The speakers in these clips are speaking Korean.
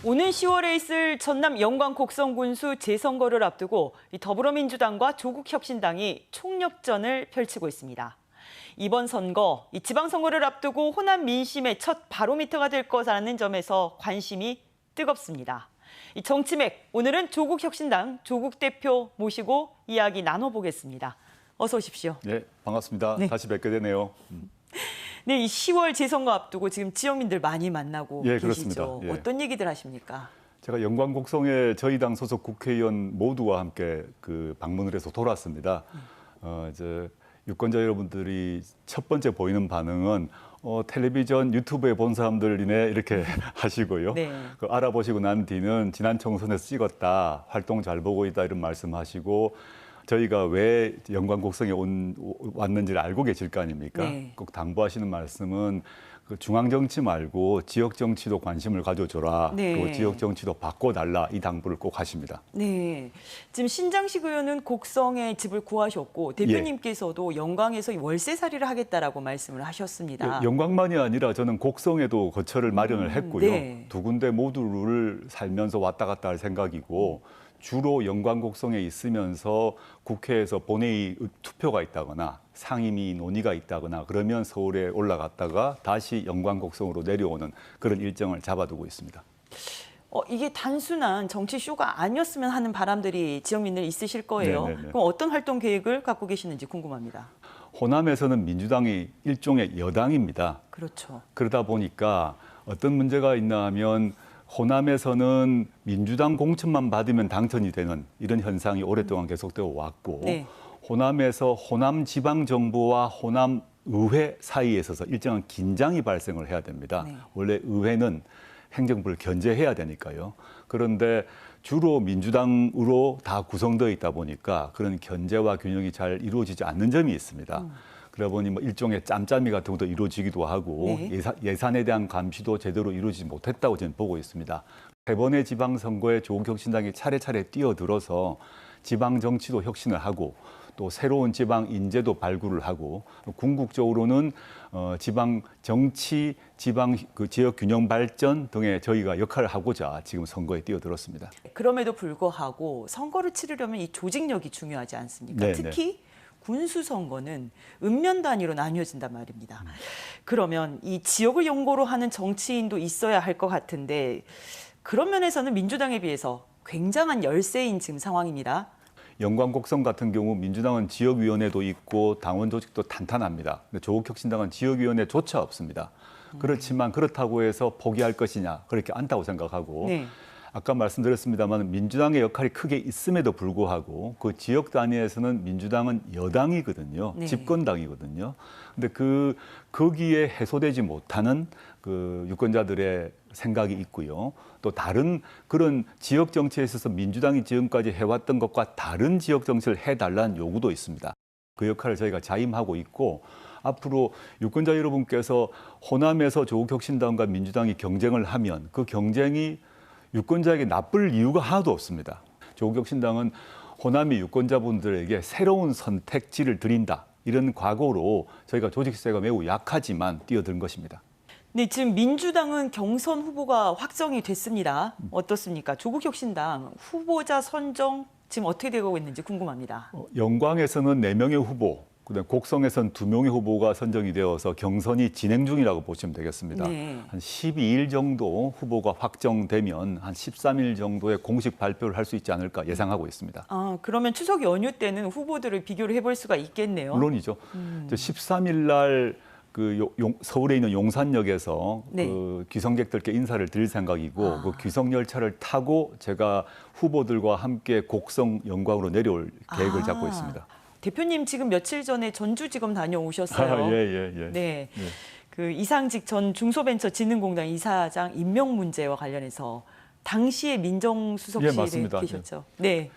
오는 10월에 있을 전남 영광 곡성군수 재선거를 앞두고 더불어민주당과 조국혁신당이 총력전을 펼치고 있습니다. 이번 선거, 지방선거를 앞두고 호남 민심의 첫 바로미터가 될 것이라는 점에서 관심이 뜨겁습니다. 정치맥, 오늘은 조국혁신당 조국 대표 모시고 이야기 나눠보겠습니다. 어서 오십시오. 네, 반갑습니다. 네. 다시 뵙게 되네요. 네, 이 10월 재선거 앞두고 지금 지역민들 많이 만나고 예, 계시죠. 그렇습니다. 예. 어떤 얘기들 하십니까? 제가 영광 곡성에 저희 당 소속 국회의원 모두와 함께 방문을 해서 돌았습니다. 이제 유권자 여러분들이 첫 번째 보이는 반응은 텔레비전, 유튜브에 본 사람들이네 이렇게 하시고요. 네. 알아보시고 난 뒤는 지난 총선에서 찍었다, 활동 잘 보고 있다 이런 말씀하시고 저희가 왜 영광 곡성에 왔는지를 알고 계실 거 아닙니까? 네. 꼭 당부하시는 말씀은 중앙 정치 말고 지역 정치도 관심을 가져줘라. 네. 또 지역 정치도 바꿔달라. 이 당부를 꼭 하십니다. 네, 지금 신장식 의원은 곡성에 집을 구하셨고 대표님께서도 영광에서 월세살이를 하겠다라고 말씀을 하셨습니다. 영광만이 아니라 저는 곡성에도 거처를 마련을 했고요. 네. 두 군데 모두를 살면서 왔다 갔다 할 생각이고 주로 영광 곡성에 있으면서 국회에서 본회의 투표가 있다거나 상임위 논의가 있다거나 그러면 서울에 올라갔다가 다시 영광 곡성으로 내려오는 그런 일정을 잡아두고 있습니다. 이게 단순한 정치 쇼가 아니었으면 하는 바람들이 지역민들 있으실 거예요. 네네네. 그럼 어떤 활동 계획을 갖고 계시는지 궁금합니다. 호남에서는 민주당이 일종의 여당입니다. 그렇죠. 그러다 보니까 어떤 문제가 있나 하면 호남에서는 민주당 공천만 받으면 당선이 되는 이런 현상이 오랫동안 계속되어 왔고 네. 호남에서 호남 지방정부와 호남 의회 사이에 있어서 일정한 긴장이 발생을 해야 됩니다. 네. 원래 의회는 행정부를 견제해야 되니까요. 그런데 주로 민주당으로 다 구성되어 있다 보니까 그런 견제와 균형이 잘 이루어지지 않는 점이 있습니다. 그러다 보니 일종의 짬짬이 같은 것도 이루어지기도 하고 네. 예산에 대한 감시도 제대로 이루어지지 못했다고 저는 보고 있습니다. 세 번의 지방선거에 조국혁신당이 차례차례 뛰어들어서 지방 정치도 혁신을 하고 또 새로운 지방 인재도 발굴을 하고 궁극적으로는 지방 정치, 지방 지역 균형 발전 등의 저희가 역할을 하고자 지금 선거에 뛰어들었습니다. 그럼에도 불구하고 선거를 치르려면 이 조직력이 중요하지 않습니까? 네, 특히 군수 선거는 읍면 단위로 나뉘어진단 말입니다. 그러면 이 지역을 연고로 하는 정치인도 있어야 할 것 같은데 그런 면에서는 민주당에 비해서 굉장한 열세인 지금 상황입니다. 영광 곡성 같은 경우 민주당은 지역위원회도 있고 당원 조직도 탄탄합니다. 근데 조국혁신당은 지역위원회조차 없습니다. 그렇지만 그렇다고 해서 포기할 것이냐 그렇게 않다고 생각하고 네. 아까 말씀드렸습니다만 민주당의 역할이 크게 있음에도 불구하고 그 지역 단위에서는 민주당은 여당이거든요. 네. 집권당이거든요. 근데 거기에 해소되지 못하는 유권자들의 생각이 있고요. 또 다른 그런 지역 정치에 있어서 민주당이 지금까지 해왔던 것과 다른 지역 정치를 해달라는 요구도 있습니다. 그 역할을 저희가 자임하고 있고 앞으로 유권자 여러분께서 호남에서 조국혁신당과 민주당이 경쟁을 하면 그 경쟁이 유권자에게 나쁠 이유가 하나도 없습니다. 조국혁신당은 호남의 유권자분들에게 새로운 선택지를 드린다. 이런 각오로 저희가 조직세가 매우 약하지만 뛰어든 것입니다. 네, 지금 민주당은 경선 후보가 확정이 됐습니다. 어떻습니까? 조국혁신당 후보자 선정 지금 어떻게 되고 있는지 궁금합니다. 영광에서는 4명의 후보, 그다음에 곡성에서는 2명의 후보가 선정이 되어서 경선이 진행 중이라고 보시면 되겠습니다. 네. 한 12일 정도 후보가 확정되면 한 13일 정도의 공식 발표를 할 수 있지 않을까 예상하고 있습니다. 그러면 추석 연휴 때는 후보들을 비교를 해볼 수가 있겠네요. 물론이죠. 13일 날 서울에 있는 용산역에서 네. 귀성객들께 인사를 드릴 생각이고 그 귀성 열차를 타고 제가 후보들과 함께 곡성 영광으로 내려올 계획을 잡고 있습니다. 대표님 지금 며칠 전에 전주지검 다녀오셨어요. 예. 네. 그 이상직 전 중소벤처진흥공단 이사장 임명 문제와 관련해서 당시에 민정수석실에 예, 맞습니다. 계셨죠. 네.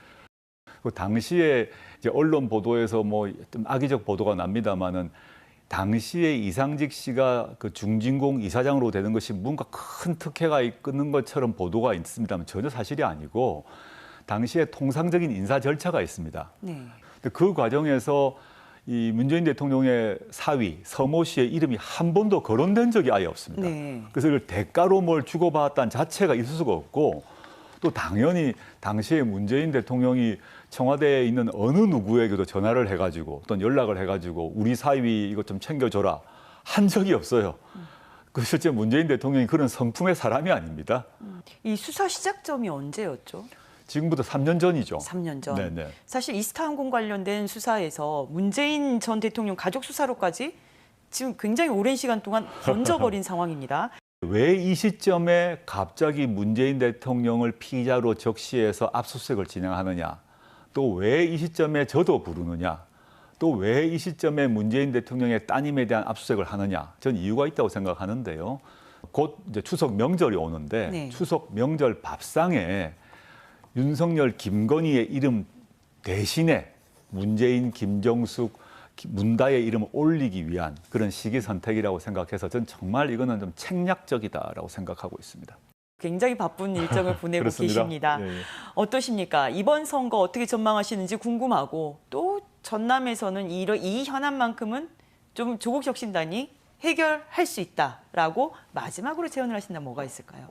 그 당시에 이제 언론 보도에서 좀 악의적 보도가 납니다만은 당시에 이상직 씨가 그 중진공 이사장으로 되는 것이 뭔가 큰 특혜가 있는 것처럼 보도가 있습니다만 전혀 사실이 아니고 당시에 통상적인 인사 절차가 있습니다. 네. 그 과정에서 이 문재인 대통령의 사위 서모 씨의 이름이 한 번도 거론된 적이 아예 없습니다. 네. 그래서 이걸 대가로 뭘 주고받았다는 자체가 있을 수가 없고 또 당연히 당시에 문재인 대통령이 청와대에 있는 어느 누구에게도 전화를 해가지고 또는 연락을 해가지고 우리 사위 이것 좀 챙겨줘라 한 적이 없어요. 그 실제 문재인 대통령이 그런 성품의 사람이 아닙니다. 이 수사 시작점이 언제였죠? 지금부터 3년 전이죠. 3년 전. 네네. 사실 이스타항공 관련된 수사에서 문재인 전 대통령 가족 수사로까지 지금 굉장히 오랜 시간 동안 번져버린 상황입니다. 왜 이 시점에 갑자기 문재인 대통령을 피의자로 적시해서 압수수색을 진행하느냐? 또 왜 이 시점에 저도 부르느냐? 또 왜 이 시점에 문재인 대통령의 따님에 대한 압수수색을 하느냐? 전 이유가 있다고 생각하는데요. 곧 이제 추석 명절이 오는데 네. 추석 명절 밥상에 윤석열, 김건희의 이름 대신에 문재인, 김정숙, 문다의 이름을 올리기 위한 그런 시기 선택이라고 생각해서 전 정말 이거는 좀 책략적이다라고 생각하고 있습니다. 굉장히 바쁜 일정을 보내고 그렇습니다. 계십니다. 예, 예. 어떠십니까? 이번 선거 어떻게 전망하시는지 궁금하고 또 전남에서는 이 현안만큼은 좀 조국 혁신단이 해결할 수 있다라고 마지막으로 제언을 하신다면 뭐가 있을까요?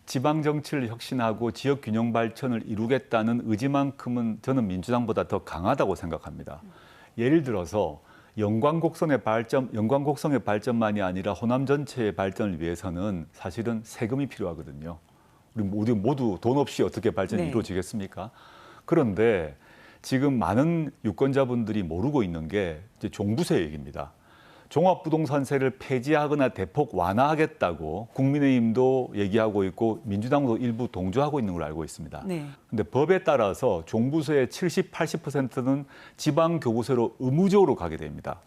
지방 정치를 혁신하고 지역 균형 발전을 이루겠다는 의지만큼은 저는 민주당보다 더 강하다고 생각합니다. 예를 들어서 영광곡성의 발전만이 아니라 호남 전체의 발전을 위해서는 사실은 세금이 필요하거든요. 우리 모두 돈 없이 어떻게 발전이 네. 이루어지겠습니까? 그런데 지금 많은 유권자분들이 모르고 있는 게 이제 종부세 얘기입니다. 종합부동산세를 폐지하거나 대폭 완화하겠다고 국민의힘도 얘기하고 있고 민주당도 일부 동조하고 있는 걸 알고 있습니다. 네. 근데 법에 따라서 종부세의 70, 80%는 지방교부세로 의무적으로 가게 됩니다.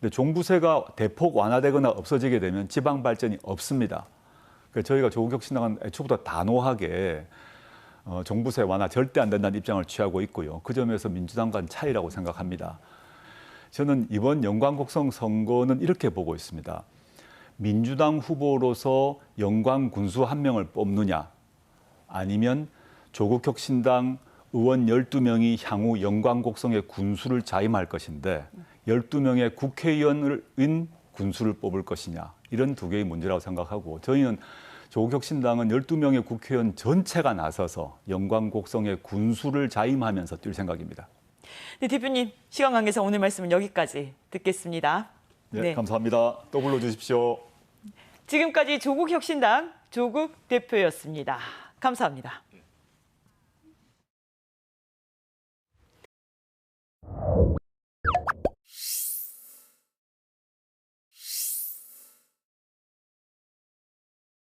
근데 종부세가 대폭 완화되거나 없어지게 되면 지방 발전이 없습니다. 그래서 저희가 조국혁신당은 애초부터 단호하게 종부세 완화 절대 안 된다는 입장을 취하고 있고요. 그 점에서 민주당과는 차이라고 생각합니다. 저는 이번 영광곡성 선거는 이렇게 보고 있습니다. 민주당 후보로서 영광 군수 한 명을 뽑느냐 아니면 조국혁신당 의원 12명이 향후 영광곡성의 군수를 자임할 것인데 12명의 국회의원인 군수를 뽑을 것이냐 이런 두 개의 문제라고 생각하고 저희는 조국혁신당은 12명의 국회의원 전체가 나서서 영광곡성의 군수를 자임하면서 뛸 생각입니다. 네, 대표님 시간 관계상 오늘 말씀은 여기까지 듣겠습니다. 네, 감사합니다. 또 불러주십시오. 지금까지 조국혁신당 조국 대표였습니다. 감사합니다.